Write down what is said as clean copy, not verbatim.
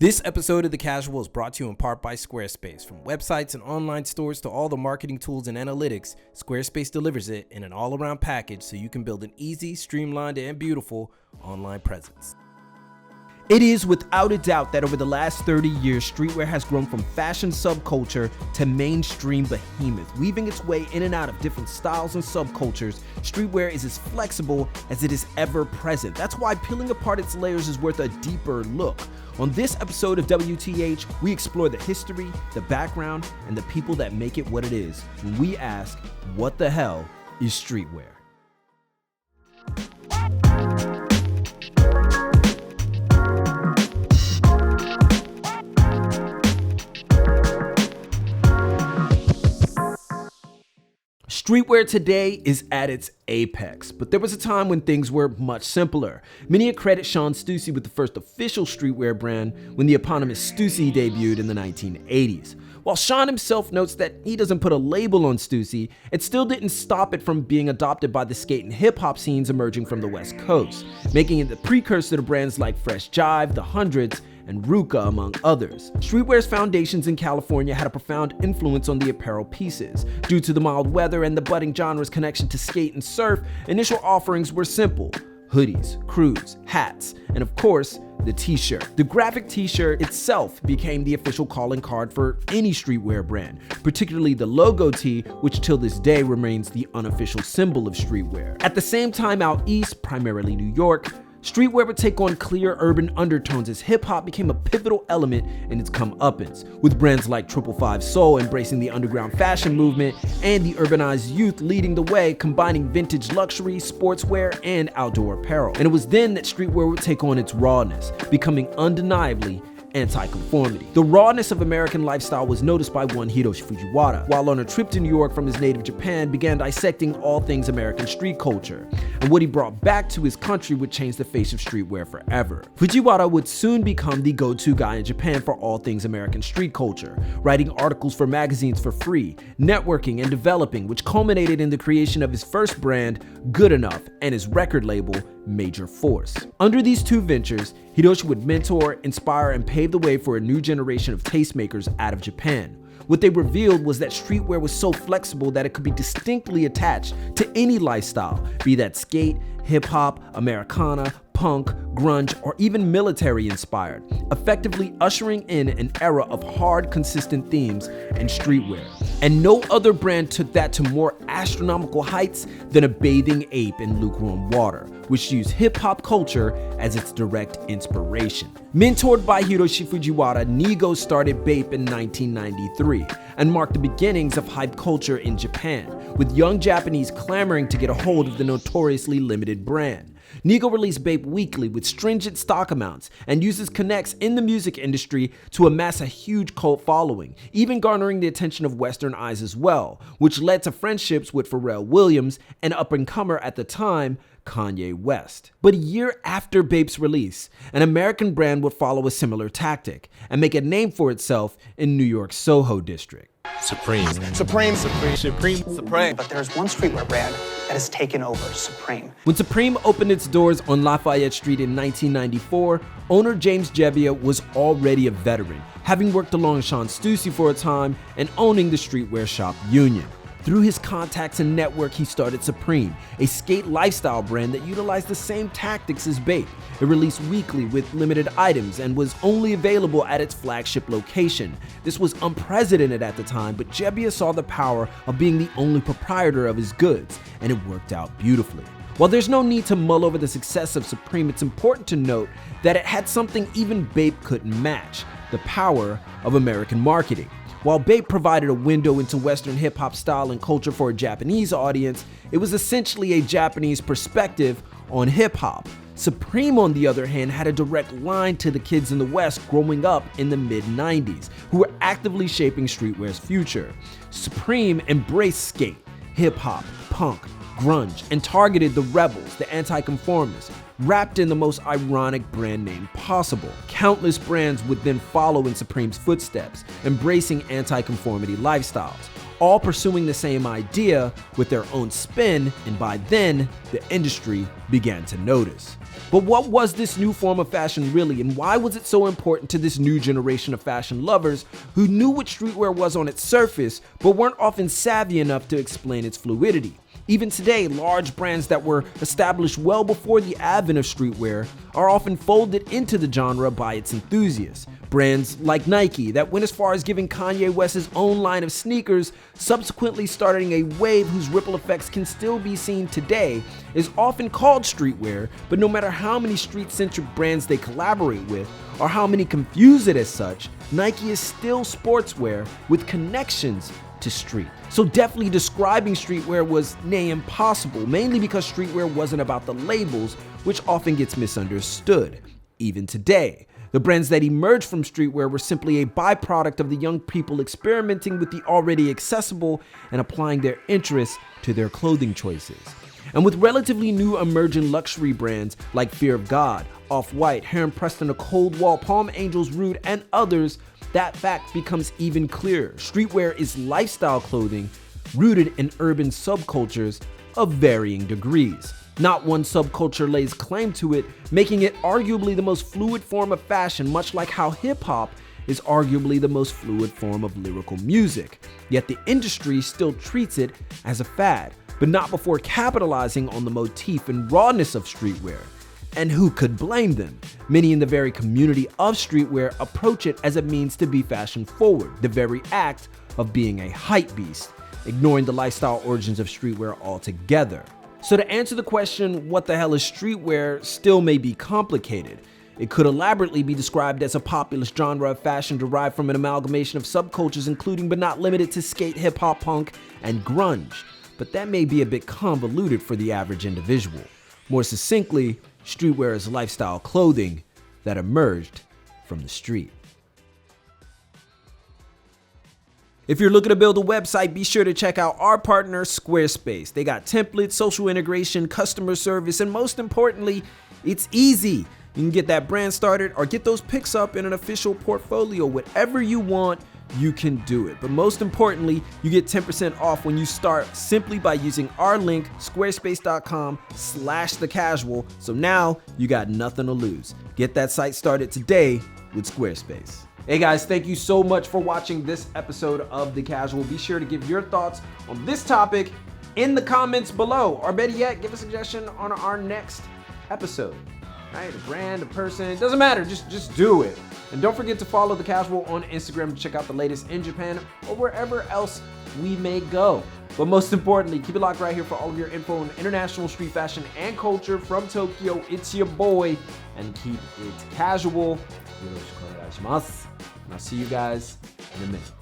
This episode of The Casual is brought to you in part by Squarespace. From websites and online stores to all the marketing tools and analytics, Squarespace delivers it in an all-around package so you can build an easy, streamlined, and beautiful online presence. It is without a doubt that over the last 30 years, streetwear has grown from fashion subculture to mainstream behemoth. Weaving its way in and out of different styles and subcultures, streetwear is as flexible as it is ever present. That's why peeling apart its layers is worth a deeper look. On this episode of WTH, we explore the history, the background, and the people that make it what it is when we ask, what the hell is streetwear? Streetwear today is at its apex, but there was a time when things were much simpler. Many accredit Sean Stussy with the first official streetwear brand when the eponymous Stussy debuted in the 1980s. While Sean himself notes that he doesn't put a label on Stussy, it still didn't stop it from being adopted by the skate and hip-hop scenes emerging from the West Coast, making it the precursor to brands like Fresh Jive, The Hundreds, and Ruka, among others. Streetwear's foundations in California had a profound influence on the apparel pieces. Due to the mild weather and the budding genre's connection to skate and surf, initial offerings were simple: hoodies, crews, hats, and of course, the t-shirt. The graphic t-shirt itself became the official calling card for any streetwear brand, particularly the logo tee, which till this day remains the unofficial symbol of streetwear. At the same time out east, primarily New York, streetwear would take on clear urban undertones as hip-hop became a pivotal element in its comeuppance, with brands like 555 Soul embracing the underground fashion movement and the urbanized youth leading the way, combining vintage luxury, sportswear, and outdoor apparel. And it was then that streetwear would take on its rawness, becoming undeniably anti-conformity. The rawness of American lifestyle was noticed by one Hiroshi Fujiwara, while on a trip to New York from his native Japan, began dissecting all things American street culture. And what he brought back to his country would change the face of streetwear forever. Fujiwara would soon become the go-to guy in Japan for all things American street culture, writing articles for magazines for free, networking and developing, which culminated in the creation of his first brand, Good Enough, and his record label, Major Force. Under these two ventures, Hiroshi would mentor, inspire, and pave the way for a new generation of tastemakers out of Japan. What they revealed was that streetwear was so flexible that it could be distinctly attached to any lifestyle, be that skate, hip-hop, Americana, punk, grunge, or even military inspired, effectively ushering in an era of hard, consistent themes in streetwear. And no other brand took that to more astronomical heights than a bathing ape in lukewarm water, which used hip-hop culture as its direct inspiration. Mentored by Hiroshi Fujiwara, Nigo started Bape in 1993 and marked the beginnings of hype culture in Japan, with young Japanese clamoring to get a hold of the notoriously limited brand. Nigo released Bape weekly with stringent stock amounts and uses connects in the music industry to amass a huge cult following, even garnering the attention of Western eyes as well, which led to friendships with Pharrell Williams and up-and-comer at the time, Kanye West. But a year after Bape's release, an American brand would follow a similar tactic and make a name for itself in New York's Soho district. Supreme. But there's one streetwear brand that has taken over: Supreme. When Supreme opened its doors on Lafayette Street in 1994, owner James Jebbia was already a veteran, having worked along Sean Stussy for a time and owning the streetwear shop Union. Through his contacts and network, he started Supreme, a skate lifestyle brand that utilized the same tactics as Bape. It released weekly with limited items and was only available at its flagship location. This was unprecedented at the time, but Jebbia saw the power of being the only proprietor of his goods, and it worked out beautifully. While there's no need to mull over the success of Supreme, it's important to note that it had something even Bape couldn't match: the power of American marketing. While Bape provided a window into Western hip-hop style and culture for a Japanese audience, it was essentially a Japanese perspective on hip-hop. Supreme, on the other hand, had a direct line to the kids in the West growing up in the mid-90s, who were actively shaping streetwear's future. Supreme embraced skate, hip-hop, punk, grunge, and targeted the rebels, the anti-conformists, wrapped in the most ironic brand name possible. Countless brands would then follow in Supreme's footsteps, embracing anti-conformity lifestyles. all pursuing the same idea with their own spin, and by then, the industry began to notice. But what was this new form of fashion really, and why was it so important to this new generation of fashion lovers who knew what streetwear was on its surface, but weren't often savvy enough to explain its fluidity? Even today, large brands that were established well before the advent of streetwear are often folded into the genre by its enthusiasts. Brands like Nike that went as far as giving Kanye West his own line of sneakers, subsequently starting a wave whose ripple effects can still be seen today, is often called streetwear, but no matter how many street-centric brands they collaborate with, or how many confuse it as such, Nike is still sportswear with connections to street. So definitely describing streetwear was near impossible, mainly because streetwear wasn't about the labels, which often gets misunderstood. Even today, the brands that emerged from streetwear were simply a byproduct of the young people experimenting with the already accessible and applying their interests to their clothing choices. And with relatively new emerging luxury brands like Fear of God, Off-White, Heron Preston, A Cold Wall, Palm Angels, Rude, and others, that fact becomes even clearer. Streetwear is lifestyle clothing rooted in urban subcultures of varying degrees. Not one subculture lays claim to it, making it arguably the most fluid form of fashion, much like how hip-hop is arguably the most fluid form of lyrical music. Yet the industry still treats it as a fad, but not before capitalizing on the motif and rawness of streetwear. And who could blame them? Many in the very community of streetwear approach it as a means to be fashion forward, the very act of being a hype beast, ignoring the lifestyle origins of streetwear altogether. So to answer the question, what the hell is streetwear, still may be complicated. It could elaborately be described as a populist genre of fashion derived from an amalgamation of subcultures including but not limited to skate, hip-hop, punk, and grunge. But that may be a bit convoluted for the average individual. More succinctly, streetwear is lifestyle clothing that emerged from the street. If you're looking to build a website, be sure to check out our partner, Squarespace. They got templates, social integration, customer service, and most importantly, it's easy. You can get that brand started or get those pics up in an official portfolio. Whatever you want, you can do it. But most importantly, you get 10% off when you start simply by using our link, squarespace.com/thecasual. So now you got nothing to lose. Get that site started today with Squarespace. Hey guys, thank you so much for watching this episode of The Casual. Be sure to give your thoughts on this topic in the comments below, or better yet, give a suggestion on our next episode. Right, a brand, a person, it doesn't matter, just do it. And don't forget to follow The Casual on Instagram to check out the latest in Japan or wherever else we may go. But most importantly, keep it locked right here for all of your info on international street fashion and culture from Tokyo. It's your boy, and keep it casual. And I'll see you guys in a minute.